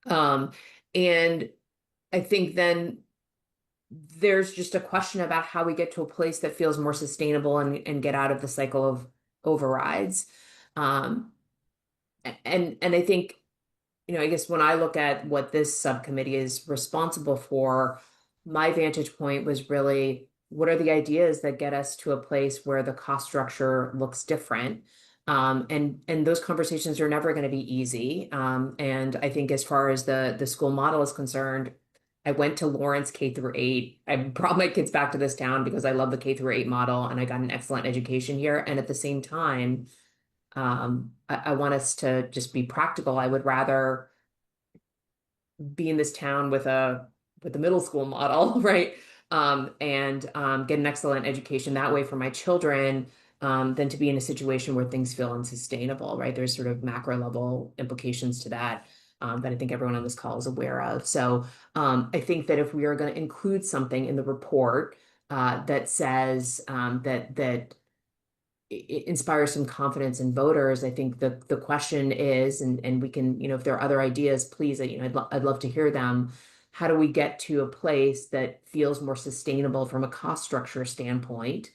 S5: And I think then there's just a question about how we get to a place that feels more sustainable and get out of the cycle of overrides. And I think, I guess when I look at what this subcommittee is responsible for, my vantage point was really, what are the ideas that get us to a place where the cost structure looks different? And those conversations are never going to be easy. And I think as far as the school model is concerned, I went to Lawrence K through 8. I brought my kids back to this town because I love the K through 8 model, and I got an excellent education here. And at the same time, I want us to just be practical. I would rather be in this town with the middle school model, right? And get an excellent education that way for my children, than to be in a situation where things feel unsustainable, right? There's sort of macro level implications to that, that I think everyone on this call is aware of. So I think that if we are going to include something in the report that says that it inspires some confidence in voters, I think the question is, and we can, if there are other ideas, please, I'd love to hear them. How do we get to a place that feels more sustainable from a cost structure standpoint?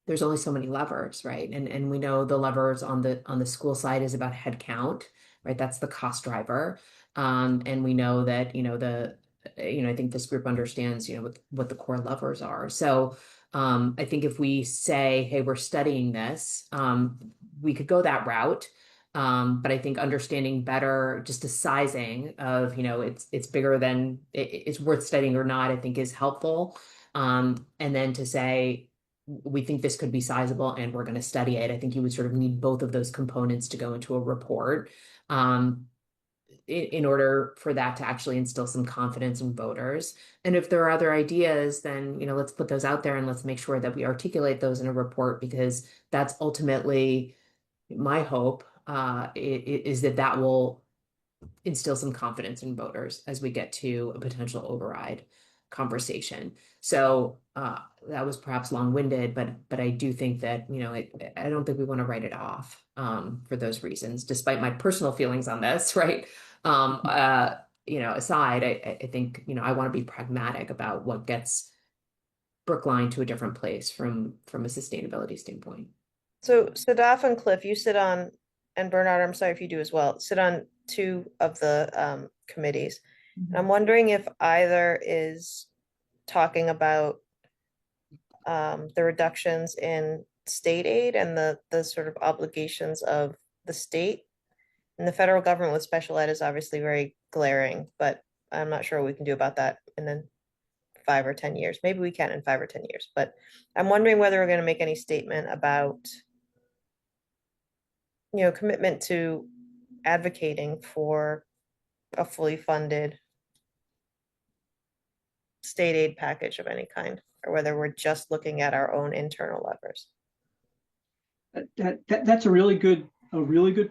S5: There's only so many levers, right? And we know the levers on the school side is about head count, right? That's the cost driver. And we know that, I think this group understands, what the core levers are. So I think if we say, hey, we're studying this, we could go that route. But I think understanding better just a sizing of, it's bigger than it's worth studying or not, I think is helpful. And then to say, we think this could be sizable and we're going to study it. I think you would sort of need both of those components to go into a report, in order for that to actually instill some confidence in voters. And if there are other ideas, then, let's put those out there and let's make sure that we articulate those in a report, because that's ultimately my hope, is that will instill some confidence in voters as we get to a potential override conversation. So that was perhaps long-winded, but I do think that, I don't think we want to write it off for those reasons, despite my personal feelings on this, right? Aside, I think, I want to be pragmatic about what gets Brookline to a different place from a sustainability standpoint.
S4: So Sadaf and Cliff, you sit on, and Bernard, I'm sorry if you do as well, sit on two of the committees. And I'm wondering if either is talking about the reductions in state aid and the sort of obligations of the state. And the federal government with special ed is obviously very glaring, but I'm not sure what we can do about that in then 5 or 10 years. Maybe we can in 5 or 10 years, but I'm wondering whether we're going to make any statement about, commitment to advocating for a fully funded state aid package of any kind, or whether we're just looking at our own internal levers.
S3: That's a really good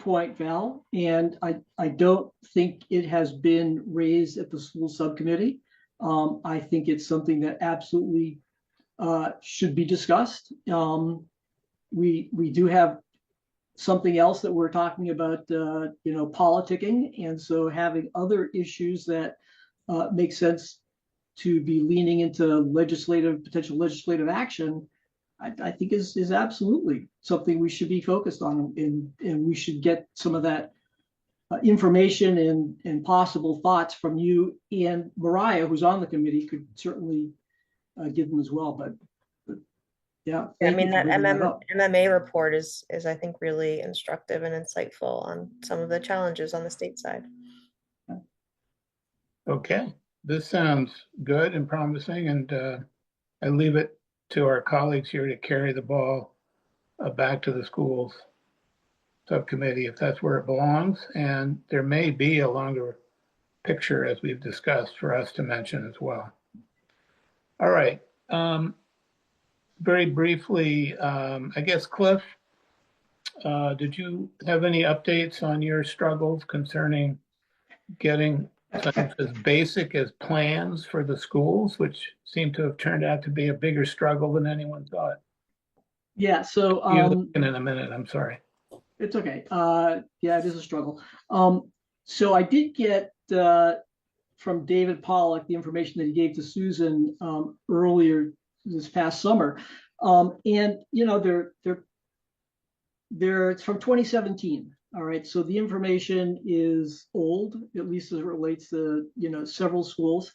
S3: point, Val. And I don't think it has been raised at the school subcommittee. I think it's something that absolutely should be discussed. We do have something else that we're talking about, politicking, and so having other issues that make sense to be leaning into potential legislative action, I think is absolutely something we should be focused on, and we should get some of that information and possible thoughts from you, and Mariah, who's on the committee, could certainly give them as well. But yeah,
S4: I
S3: thank you
S4: mean,
S3: for
S4: that
S3: bringing that up.
S4: MMA report is I think really instructive and insightful on some of the challenges on the state side.
S1: Okay, this sounds good and promising, and I leave it to our colleagues here to carry the ball back to the schools subcommittee if that's where it belongs. And there may be a longer picture, as we've discussed, for us to mention as well. All right. Very briefly, I guess, Cliff, did you have any updates on your struggles concerning getting something as basic as plans for the schools, which seem to have turned out to be a bigger struggle than anyone thought?
S3: Yeah, so
S1: In a minute, I'm sorry.
S3: it's okay. Yeah, it is a struggle. So I did get from David Pollock the information that he gave to Susan earlier this past summer, and they're from 2017. All right, so the information is old, at least as it relates to several schools.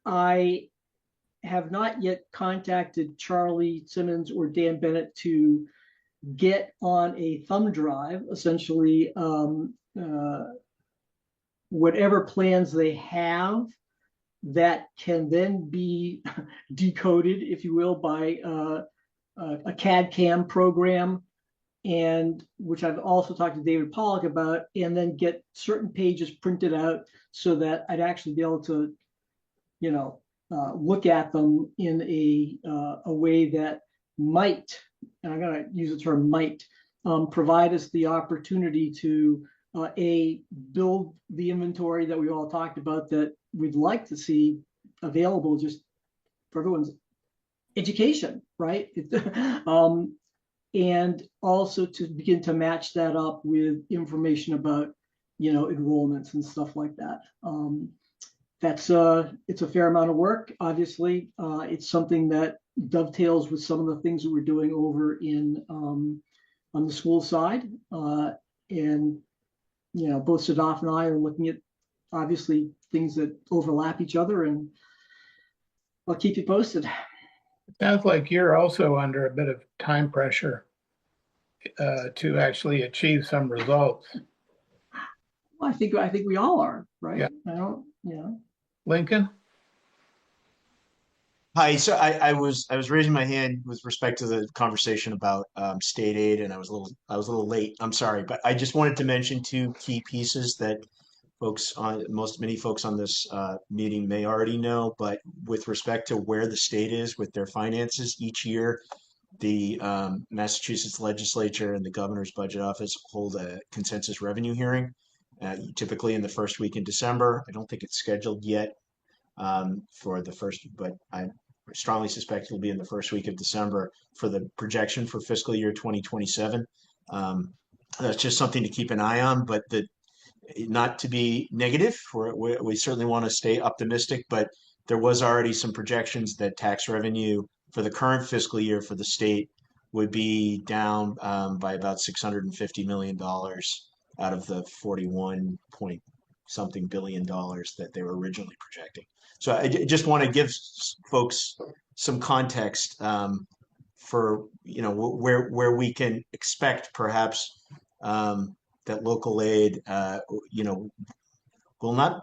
S3: I have not yet contacted Charlie Simmons or Dan Bennett to get on a thumb drive, essentially, whatever plans they have that can then be decoded, if you will, by a CAD/CAM program, and which I've also talked to David Pollock about, and then get certain pages printed out so that I'd actually be able to, look at them in a way that might, and I'm going to use the term might, provide us the opportunity to build the inventory that we all talked about that we'd like to see available just for everyone's education, right? And also to begin to match that up with information about, enrollments and stuff like that. It's a fair amount of work. Obviously, it's something that dovetails with some of the things that we're doing over on the school side. And, both Sadaf and I are looking at obviously things that overlap each other, and I'll keep you posted.
S1: Sounds like you're also under a bit of time pressure to actually achieve some results.
S3: Well, I think we all are, right?
S1: Yeah.
S3: I don't,
S1: Lincoln?
S6: Hi, so I was raising my hand with respect to the conversation about state aid, and I was a little late. I'm sorry, but I just wanted to mention two key pieces that many folks on this meeting may already know. But with respect to where the state is with their finances each year, the Massachusetts legislature and the governor's budget office hold a consensus revenue hearing, typically in the first week in December. I don't think it's scheduled yet for the first, but I strongly suspect it'll be in the first week of December for the projection for fiscal year 2027. That's just something to keep an eye on, but not to be negative. We certainly want to stay optimistic, but there was already some projections that tax revenue for the current fiscal year for the state would be down by about $650 million out of the 41 point something billion dollars that they were originally projecting. So I just want to give folks some context for where we can expect perhaps that local aid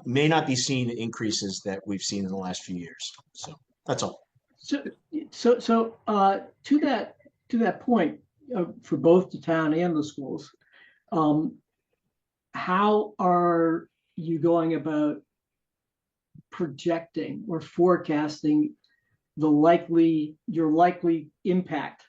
S6: may not be seeing increases that we've seen in the last few years. So that's all.
S3: So to that point, for both the town and the schools, how are you going about projecting or forecasting your likely impact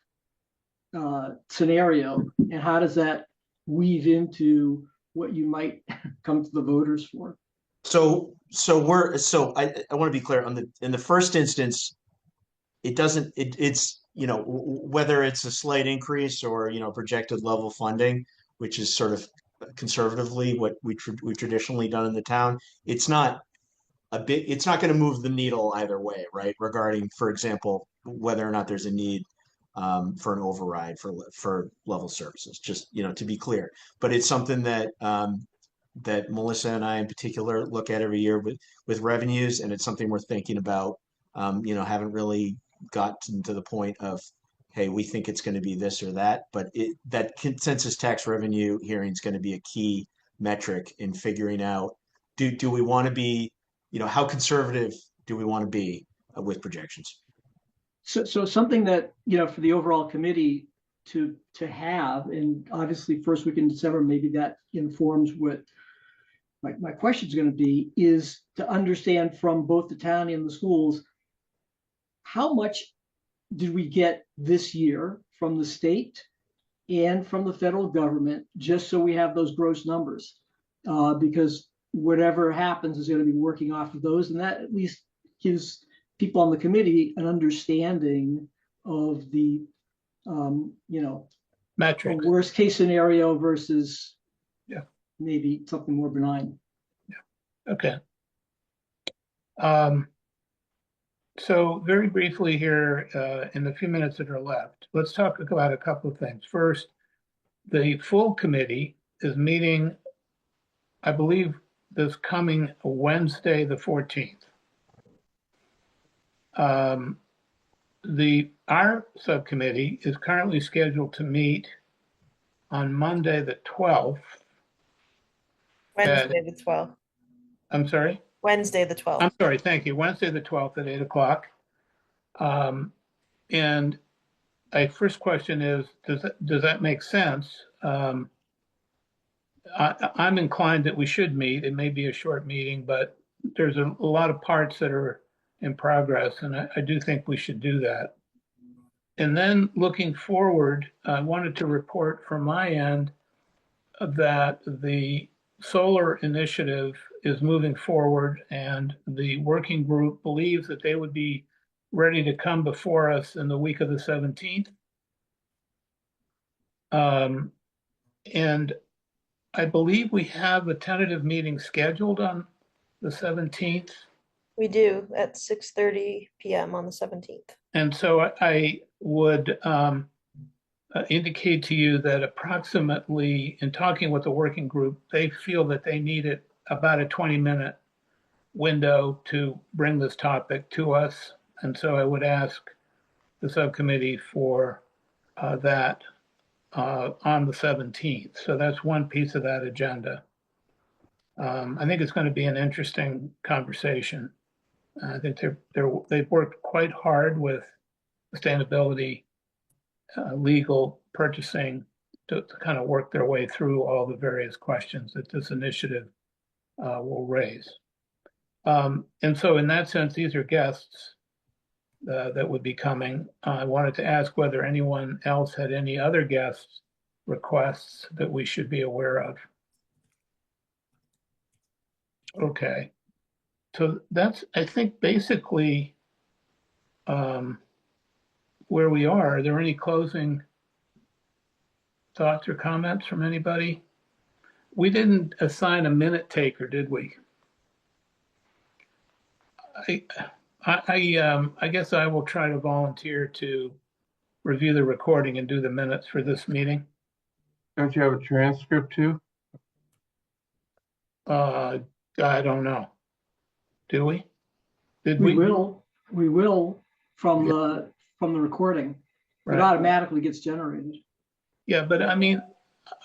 S3: scenario, and how does that weave into what you might come to the voters for?
S6: So I want to be clear in the first instance, it's whether it's a slight increase or projected level funding, which is sort of conservatively what we've traditionally done in the town. It's not going to move the needle either way, right? Regarding, for example, whether or not there's a need for an override for level services, just to be clear. But it's something that Melissa and I in particular look at every year with revenues, and it's something we're thinking about. Haven't really gotten to the point of, hey, we think it's going to be this or that, but that consensus tax revenue hearing is going to be a key metric in figuring out, do we want to be, how conservative do we want to be with projections?
S3: So something that, for the overall committee to have, and obviously first week in December, maybe that informs what my question is going to be, is to understand from both the town and the schools, how much did we get this year from the state and from the federal government, just so we have those gross numbers, because whatever happens is going to be working off of those, and that at least gives people on the committee an understanding of the
S1: Metrics.
S3: worst case scenario versus
S1: maybe
S3: something more benign.
S1: Okay. So very briefly here, in the few minutes that are left, let's talk about a couple of things. First, the full committee is meeting, I believe, this coming Wednesday, the 14th. Our subcommittee is currently scheduled to meet on Monday, the 12th.
S4: Wednesday the 12th.
S1: I'm sorry?
S4: Wednesday the 12th.
S1: I'm sorry, thank you. Wednesday, the 12th at 8 o'clock. And a first question is, does that make sense? I'm inclined that we should meet. It may be a short meeting, but there's a lot of parts that are in progress, and I do think we should do that. And then looking forward, I wanted to report from my end that the solar initiative is moving forward, and the working group believes that they would be ready to come before us in the week of the 17th. And I believe we have a tentative meeting scheduled on the 17th.
S4: We do at 6:30 p.m. on the 17th.
S1: And so I would indicate to you that approximately, in talking with the working group, they feel that they need about a 20-minute window to bring this topic to us. And so I would ask the subcommittee for that on the 17th. So that's one piece of that agenda. I think it's going to be an interesting conversation. I think they've worked quite hard with sustainability, legal, purchasing to kind of work their way through all the various questions that this initiative will raise. And so in that sense, these are guests that would be coming. I wanted to ask whether anyone else had any other guest requests that we should be aware of. Okay. So that's, I think, basically where we are. Are there any closing thoughts or comments from anybody? We didn't assign a minute taker, did we? I guess I will try to volunteer to review the recording and do the minutes for this meeting.
S2: Don't you have a transcript too?
S1: I don't know. Do we? Did
S3: We
S1: we?
S3: will from the recording. It
S1: Right.
S3: automatically gets generated.
S1: Yeah, but I mean,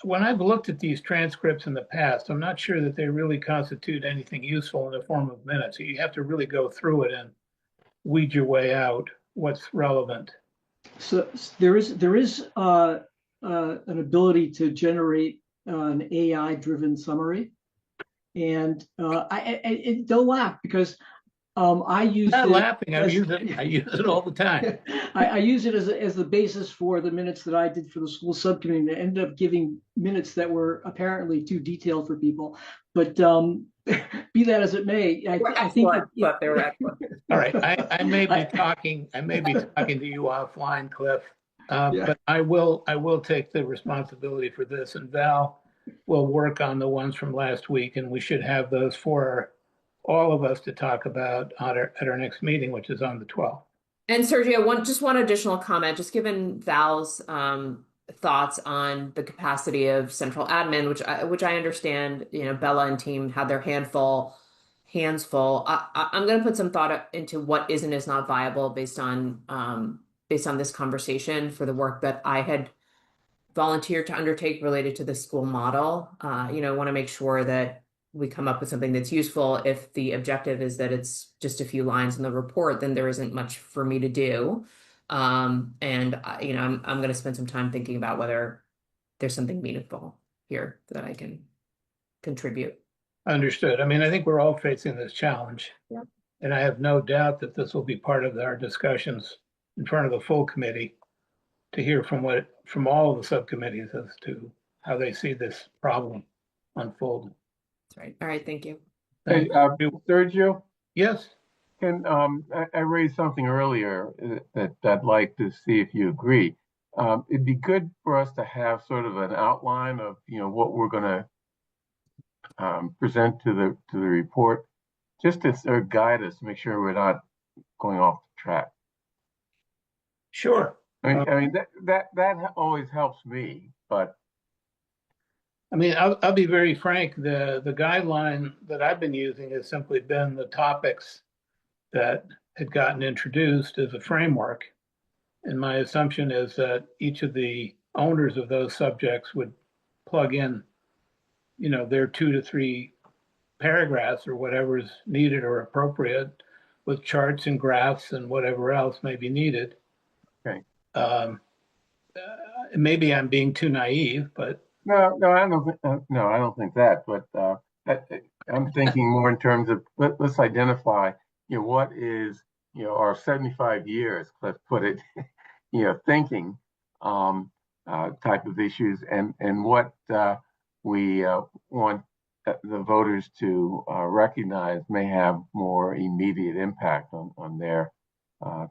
S1: when I've looked at these transcripts in the past, I'm not sure that they really constitute anything useful in the form of minutes. You have to really go through it and weed your way out what's relevant.
S3: So there is an ability to generate an AI-driven summary, and don't laugh because I used
S1: I'm not
S3: it
S1: laughing. I
S3: as-
S1: use it all the time.
S3: I use it as the basis for the minutes that I did for the school subcommittee, and I ended up giving minutes that were apparently too detailed for people. But be that as it may, I think that
S5: But they were excellent.
S1: All right, I may be talking to you offline, Cliff.
S3: Yeah.
S1: But I will take the responsibility for this, and Val will work on the ones from last week, and we should have those for all of us to talk about at our next meeting, which is on the 12th.
S5: And Sergio, one additional comment, just given Val's thoughts on the capacity of central admin, which I understand, Bella and team had their hands full. I'm going to put some thought into what is and is not viable based on this conversation for the work that I had volunteered to undertake related to the school model. I want to make sure that we come up with something that's useful. If the objective is that it's just a few lines in the report, then there isn't much for me to do. I'm going to spend some time thinking about whether there's something meaningful here that I can contribute.
S1: Understood. I mean, I think we're all facing this challenge.
S5: Yeah.
S1: And I have no doubt that this will be part of our discussions in front of the full committee to hear from all of the subcommittees as to how they see this problem unfold.
S5: That's right. All right. Thank you.
S2: Hey, Sergio,
S1: Yes,
S2: I raised something earlier that I'd like to see if you agree. It'd be good for us to have sort of an outline of, what we're going to present to the report, just to sort of guide us, make sure we're not going off the track.
S1: sure.
S2: I mean that always helps me, but
S1: I mean, I'll be very frank. The guideline that I've been using has simply been the topics that had gotten introduced as a framework. And my assumption is that each of the owners of those subjects would plug in, their 2 to 3 paragraphs or whatever is needed or appropriate with charts and graphs and whatever else may be needed.
S2: Okay.
S1: Maybe I'm being too naive, but
S2: no, I don't think that. But I'm thinking more in terms of let's identify, what is, our 75 years, let's put it, thinking type of issues, and what we want the voters to recognize may have more immediate impact on their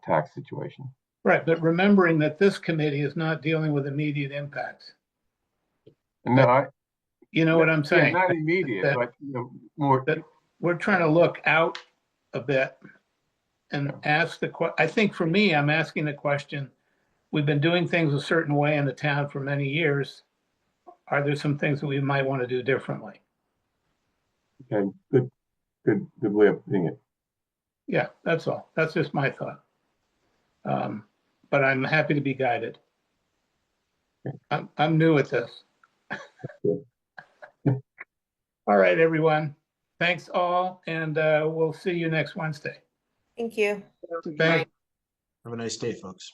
S2: tax situation.
S1: right. But remembering that this committee is not dealing with immediate impacts.
S2: No,
S1: You know what I'm saying?
S2: not immediate,
S1: that-
S2: but more.
S1: that we're trying to look out a bit and ask I think for me, I'm asking the question, we've been doing things a certain way in the town for many years. Are there some things that we might want to do differently?
S2: Okay, good way of putting it.
S1: Yeah, that's all. That's just my thought. But I'm happy to be guided. I'm new at this. All right, everyone. Thanks all, and we'll see you next Wednesday.
S4: Thank you.
S1: Thanks.
S6: Have a nice day, folks.